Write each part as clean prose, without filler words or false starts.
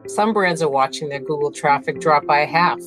Some brands are watching their Google traffic drop by half.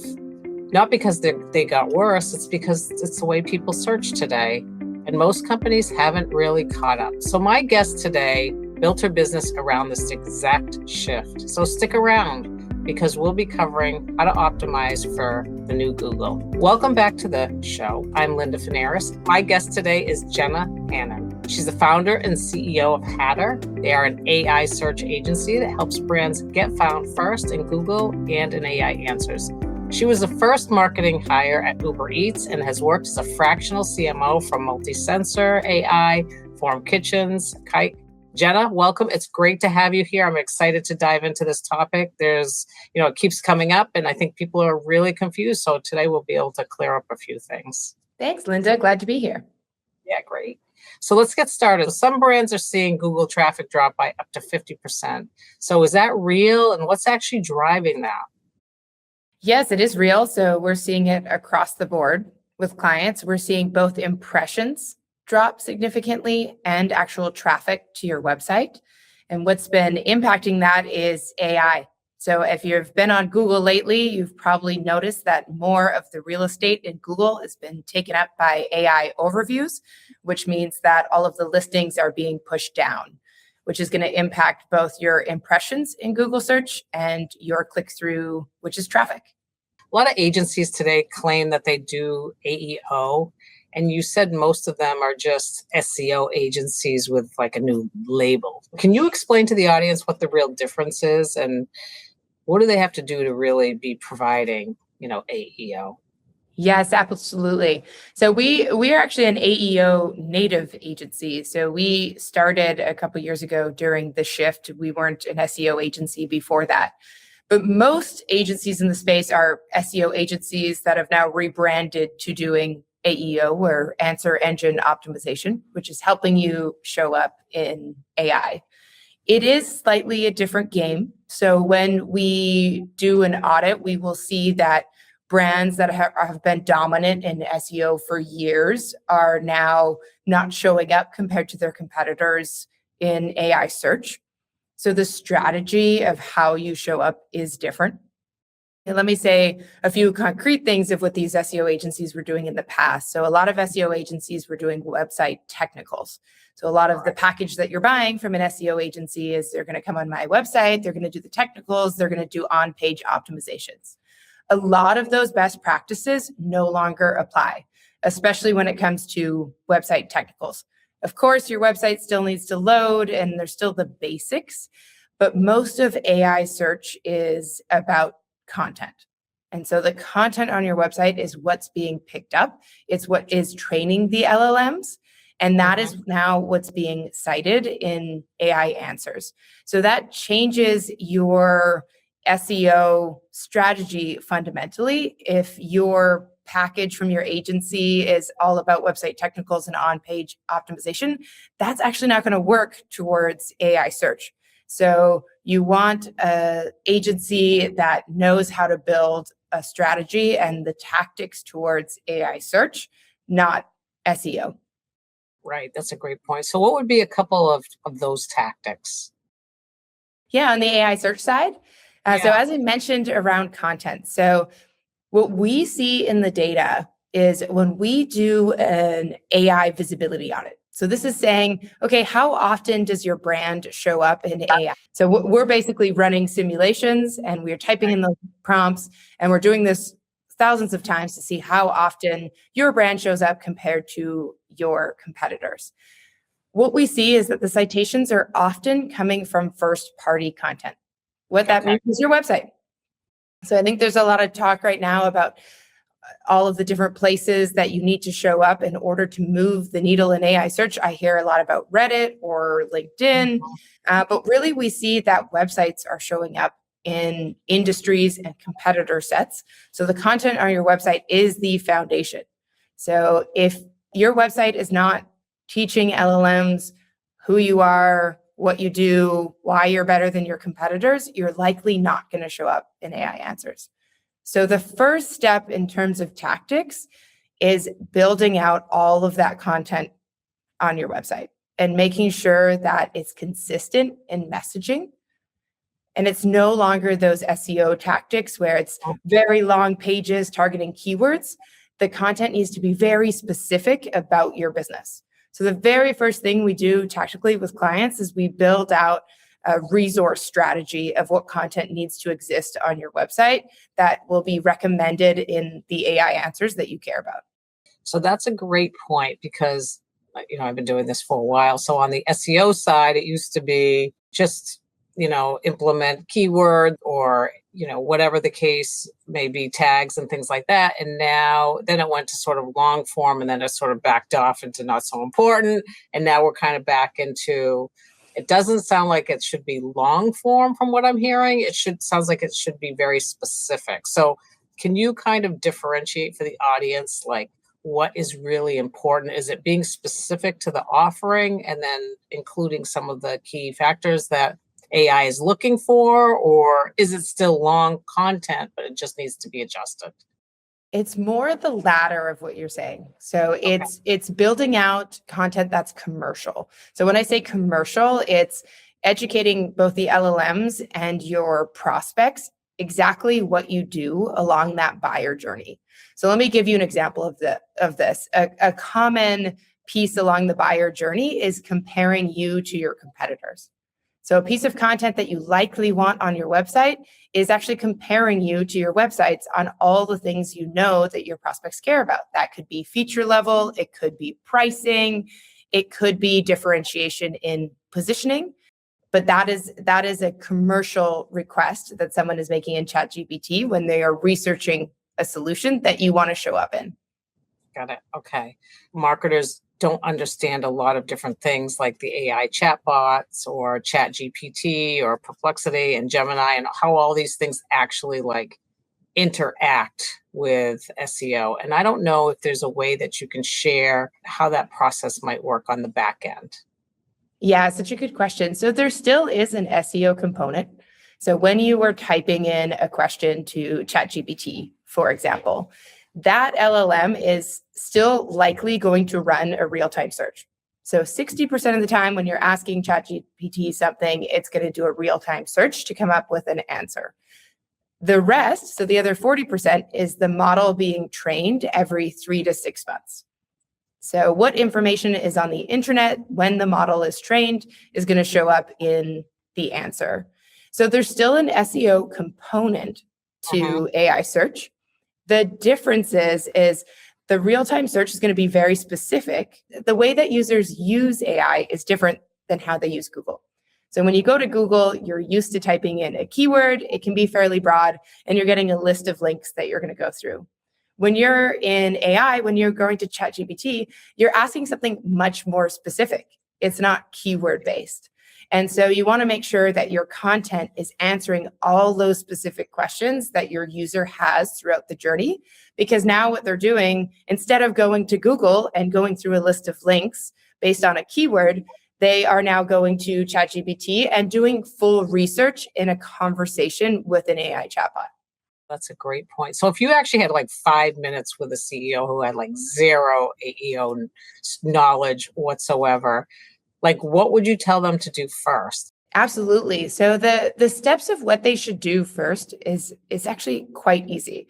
Not because they got worse, it's because it's the way people search today. And most companies haven't really caught up. So my guest today built her business around this exact shift. So stick around because we'll be covering how to optimize for the new Google. Welcome back to the show. I'm Linda Fanaras. My guest today is Jenna Hannon. She's the founder and CEO of Hatter. They are an AI search agency that helps brands get found first in Google and in AI answers. She was the first marketing hire at Uber Eats and has worked as a fractional CMO for Multi-Sensor AI, Form Kitchens, Kite. Jenna, welcome. It's great to have you here. I'm excited to dive into this topic. It keeps coming up and I think people are really confused. So today we'll be able to clear up a few things. Thanks, Linda. Glad to be here. Yeah, great. So let's get started. Some brands are seeing Google traffic drop by up to 50%. So is that real? And what's actually driving that? Yes, it is real. So we're seeing it across the board with clients. We're seeing both impressions drop significantly and actual traffic to your website. And what's been impacting that is AI. So if you've been on Google lately, you've probably noticed that more of the real estate in Google has been taken up by AI overviews, which means that all of the listings are being pushed down, which is going to impact both your impressions in Google search and your click-through, which is traffic. A lot of agencies today claim that they do AEO, and you said most of them are just SEO agencies with like a new label. Can you explain to the audience what the real difference is and what do they have to do to really be providing, AEO? Yes, absolutely. So we are actually an AEO native agency. So we started a couple of years ago during the shift. We weren't an SEO agency before that. But most agencies in the space are SEO agencies that have now rebranded to doing AEO, or answer engine optimization, which is helping you show up in AI. It is slightly a different game. So when we do an audit, we will see that brands that have been dominant in SEO for years are now not showing up compared to their competitors in AI search. So the strategy of how you show up is different. And let me say a few concrete things of what these SEO agencies were doing in the past. So a lot of SEO agencies were doing website technicals. So a lot of the package that you're buying from an SEO agency is they're going to come on my website, they're going to do the technicals, they're going to do on-page optimizations. A lot of those best practices no longer apply, especially when it comes to website technicals. Of course, your website still needs to load and there's still the basics, but most of AI search is about content. And so the content on your website is what's being picked up. It's what is training the LLMs. And that is now what's being cited in AI answers. So that changes your SEO strategy fundamentally. If your package from your agency is all about website technicals and on-page optimization, that's actually not going to work towards AI search. So you want an agency that knows how to build a strategy and the tactics towards AI search, not SEO. Right. That's a great point. So what would be a couple of those tactics? Yeah, on the AI search side. So as I mentioned around content, so what we see in the data is when we do an AI visibility audit. So this is saying, okay, how often does your brand show up in AI? So we're basically running simulations and we're typing in the prompts and we're doing this thousands of times to see how often your brand shows up compared to your competitors. What we see is that the citations are often coming from first-party content. What that means is your website. So I think there's a lot of talk right now about all of the different places that you need to show up in order to move the needle in AI search. I hear a lot about Reddit or LinkedIn, but really we see that websites are showing up in industries and competitor sets. So the content on your website is the foundation. So if your website is not teaching LLMs who you are, what you do, why you're better than your competitors, you're likely not going to show up in AI answers. So the first step in terms of tactics is building out all of that content on your website and making sure that it's consistent in messaging And it's no longer those SEO tactics where it's very long pages targeting keywords. The content needs to be very specific about your business. So the very first thing we do tactically with clients is we build out a resource strategy of what content needs to exist on your website that will be recommended in the AI answers that you care about. So that's a great point because, I've been doing this for a while. So on the SEO side, it used to be just, implement keyword or, whatever the case may be, tags and things like that. And now then it went to sort of long form and then it sort of backed off into not so important. And now we're kind of back into, it doesn't sound like it should be long form from what I'm hearing. Sounds like it should be very specific. So can you kind of differentiate for the audience, like what is really important? Is it being specific to the offering and then including some of the key factors that AI is looking for, or is it still long content, but it just needs to be adjusted? It's more the latter of what you're saying. So it's building out content that's commercial. So when I say commercial, it's educating both the LLMs and your prospects exactly what you do along that buyer journey. So let me give you an example of this. A common piece along the buyer journey is comparing you to your competitors. So a piece of content that you likely want on your website is actually comparing you to your websites on all the things you know that your prospects care about. That could be feature level, it could be pricing, it could be differentiation in positioning. But that is a commercial request that someone is making in ChatGPT when they are researching a solution that you want to show up in. Got it. Okay. Marketers don't understand a lot of different things like the AI chatbots or ChatGPT or Perplexity and Gemini and how all these things actually like interact with SEO. And I don't know if there's a way that you can share how that process might work on the back end. Yeah, such a good question. So there still is an SEO component. So when you were typing in a question to ChatGPT, for example, that LLM is still likely going to run a real-time search. So 60% of the time when you're asking ChatGPT something, it's going to do a real-time search to come up with an answer. The rest, so the other 40%, is the model being trained every 3 to 6 months. So what information is on the internet when the model is trained is going to show up in the answer. So there's still an SEO component to AI search. The difference is the real-time search is going to be very specific. The way that users use AI is different than how they use Google. So when you go to Google, you're used to typing in a keyword. It can be fairly broad, and you're getting a list of links that you're going to go through. When you're in AI, when you're going to ChatGPT, you're asking something much more specific. It's not keyword-based. And so you want to make sure that your content is answering all those specific questions that your user has throughout the journey. Because now what they're doing, instead of going to Google and going through a list of links based on a keyword, they are now going to ChatGPT and doing full research in a conversation with an AI chatbot. That's a great point. So if you actually had like 5 minutes with a CEO who had like zero AEO knowledge whatsoever, like what would you tell them to do first? Absolutely. So the steps of what they should do first is actually quite easy.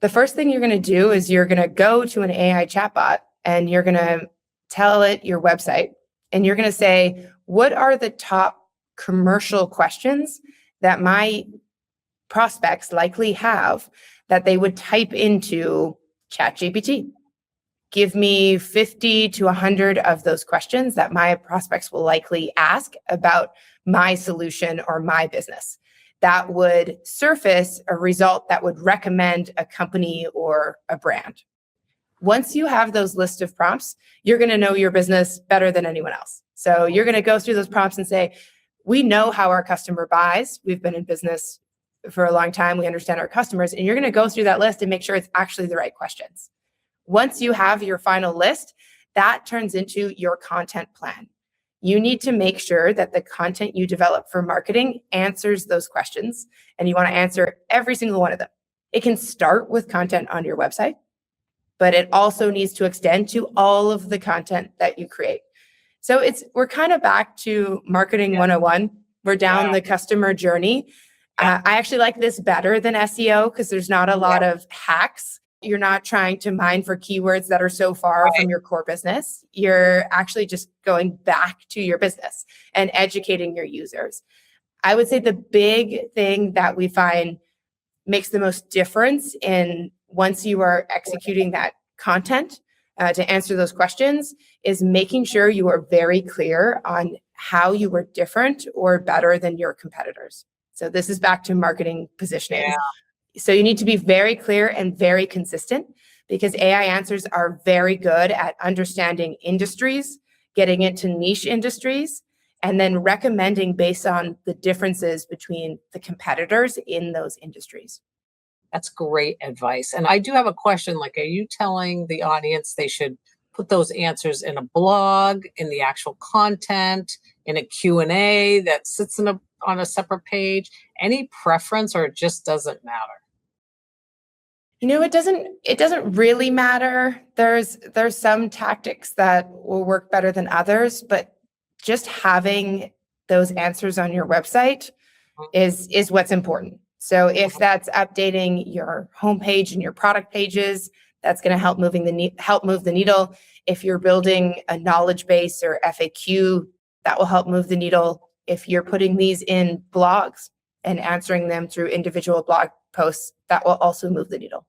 The first thing you're going to do is you're going to go to an AI chatbot and you're going to tell it your website and you're going to say, what are the top commercial questions that my prospects likely have that they would type into ChatGPT? Give me 50 to 100 of those questions that my prospects will likely ask about my solution or my business. That would surface a result that would recommend a company or a brand. Once you have those list of prompts, you're going to know your business better than anyone else. So you're going to go through those prompts and say, we know how our customer buys. We've been in business for a long time. We understand our customers. And you're going to go through that list and make sure it's actually the right questions. Once you have your final list, that turns into your content plan. You need to make sure that the content you develop for marketing answers those questions, and you want to answer every single one of them. It can start with content on your website, but it also needs to extend to all of the content that you create. So we're kind of back to marketing 101. We're down Yeah. the customer journey. Yeah. I actually like this better than SEO because there's not a lot of hacks. You're not trying to mine for keywords that are so far Right. from your core business. You're actually just going back to your business and educating your users. I would say the big thing that we find makes the most difference in once you are executing that content to answer those questions is making sure you are very clear on how you were different or better than your competitors. So this is back to marketing positioning. Yeah. So you need to be very clear and very consistent because AI answers are very good at understanding industries, getting into niche industries, and then recommending based on the differences between the competitors in those industries. That's great advice. And I do have a question. Like, are you telling the audience they should put those answers in a blog, in the actual content, in a Q&A that sits on a separate page? Any preference, or it just doesn't matter? It doesn't really matter. There's some tactics that will work better than others, but just having those answers on your website is what's important. So if that's updating your homepage and your product pages, that's going to help move the needle. If you're building a knowledge base or FAQ, that will help move the needle. If you're putting these in blogs and answering them through individual blog posts, that will also move the needle.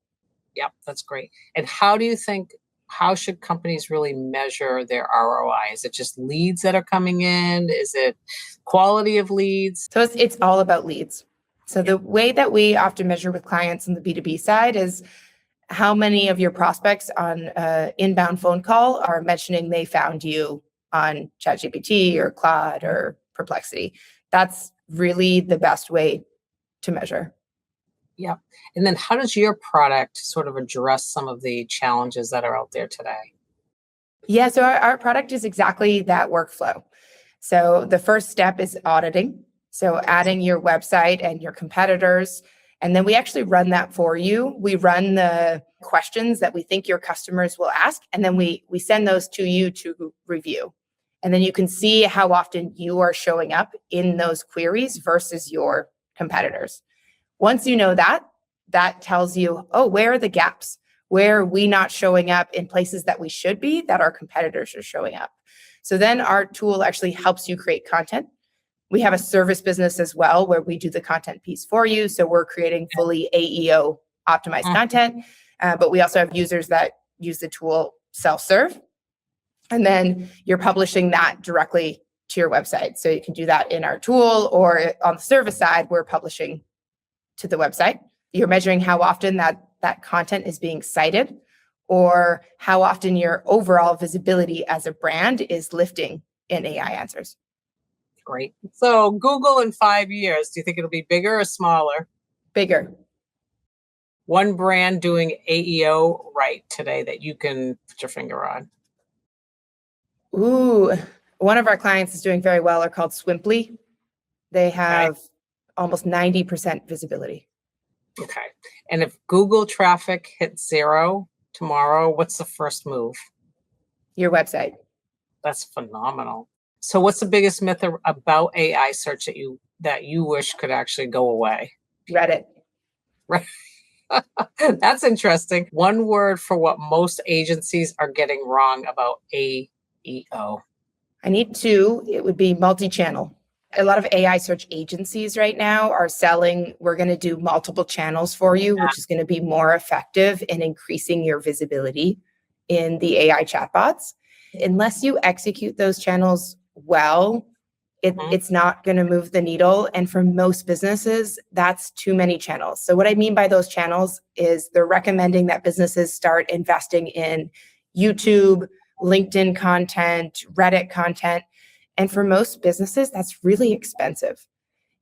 Yep, that's great. And how should companies really measure their ROI? Is it just leads that are coming in? Is it quality of leads? So it's all about leads. So the way that we often measure with clients on the B2B side is how many of your prospects on an inbound phone call are mentioning they found you on ChatGPT or Claude or Perplexity. That's really the best way to measure. Yeah. And then how does your product sort of address some of the challenges that are out there today? Yeah, so our product is exactly that workflow. So the first step is auditing. So adding your website and your competitors. And then we actually run that for you. We run the questions that we think your customers will ask. And then we send those to you to review. And then you can see how often you are showing up in those queries versus your competitors. Once you know that, that tells you, oh, where are the gaps? Where are we not showing up in places that we should be, that our competitors are showing up? So then our tool actually helps you create content. We have a service business as well where we do the content piece for you. So we're creating fully AEO optimized content, but we also have users that use the tool self-serve. And then you're publishing that directly to your website. So you can do that in our tool, or on the service side, we're publishing to the website. You're measuring how often that content is being cited, or how often your overall visibility as a brand is lifting in AI answers. Great. So Google in 5 years, do you think it'll be bigger or smaller? Bigger. One brand doing AEO right today that you can put your finger on? Ooh, one of our clients is doing very well. They're called Swimply. They have almost 90% visibility. Okay. And if Google traffic hits 0 tomorrow, what's the first move? Your website. That's phenomenal. So what's the biggest myth about AI search that you wish could actually go away? Reddit. Right. That's interesting. One word for what most agencies are getting wrong about AEO. I need two. It would be multi-channel. A lot of AI search agencies right now are selling, we're going to do multiple channels for you, which is going to be more effective in increasing your visibility in the AI chatbots. Unless you execute those channels well, it's not going to move the needle. And for most businesses, that's too many channels. So what I mean by those channels is they're recommending that businesses start investing in YouTube, LinkedIn content, Reddit content. And for most businesses, that's really expensive.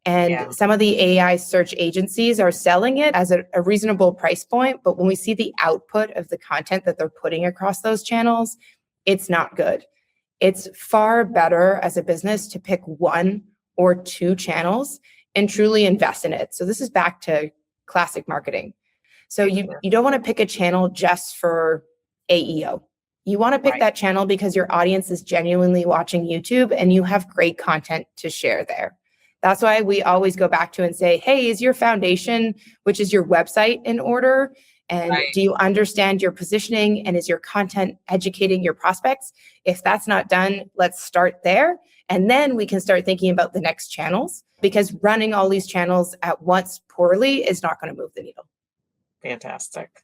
And some of the AI search agencies are selling it as a reasonable price point. But when we see the output of the content that they're putting across those channels, it's not good. It's far better as a business to pick one or two channels and truly invest in it. So this is back to classic marketing. So you don't want to pick a channel just for AEO. You want to pick that channel because your audience is genuinely watching YouTube and you have great content to share there. That's why we always go back to and say, hey, is your foundation, which is your website, in order? And Right. do you understand your positioning? And is your content educating your prospects? If that's not done, let's start there. And then we can start thinking about the next channels, because running all these channels at once poorly is not going to move the needle. Fantastic.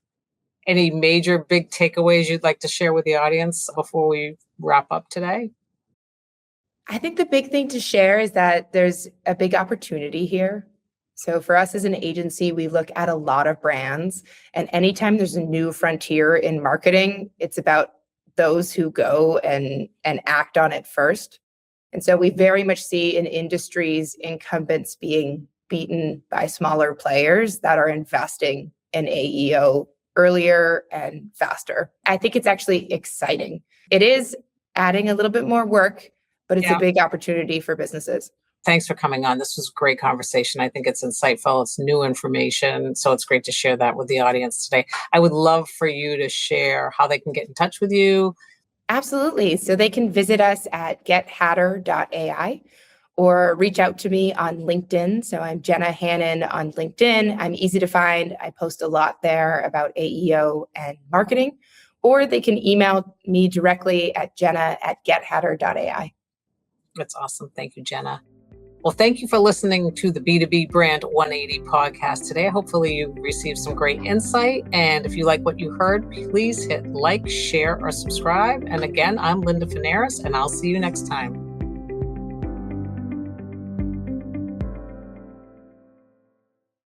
Any major big takeaways you'd like to share with the audience before we wrap up today? I think the big thing to share is that there's a big opportunity here. So for us as an agency, we look at a lot of brands, and anytime there's a new frontier in marketing, it's about those who go and act on it first. And so we very much see in industries incumbents being beaten by smaller players that are investing in AEO earlier and faster. I think it's actually exciting. It is adding a little bit more work, but it's a big opportunity for businesses. Thanks for coming on. This was a great conversation. I think it's insightful. It's new information. So it's great to share that with the audience today. I would love for you to share how they can get in touch with you. Absolutely. So they can visit us at gethatter.ai or reach out to me on LinkedIn. So I'm Jenna Hannon on LinkedIn. I'm easy to find. I post a lot there about AEO and marketing. Or they can email me directly at jenna@gethatter.ai. That's awesome. Thank you, Jenna. Well, thank you for listening to the B2B Brand 180 podcast today. Hopefully you received some great insight. And if you like what you heard, please hit like, share, or subscribe. And again, I'm Linda Fanaras, and I'll see you next time.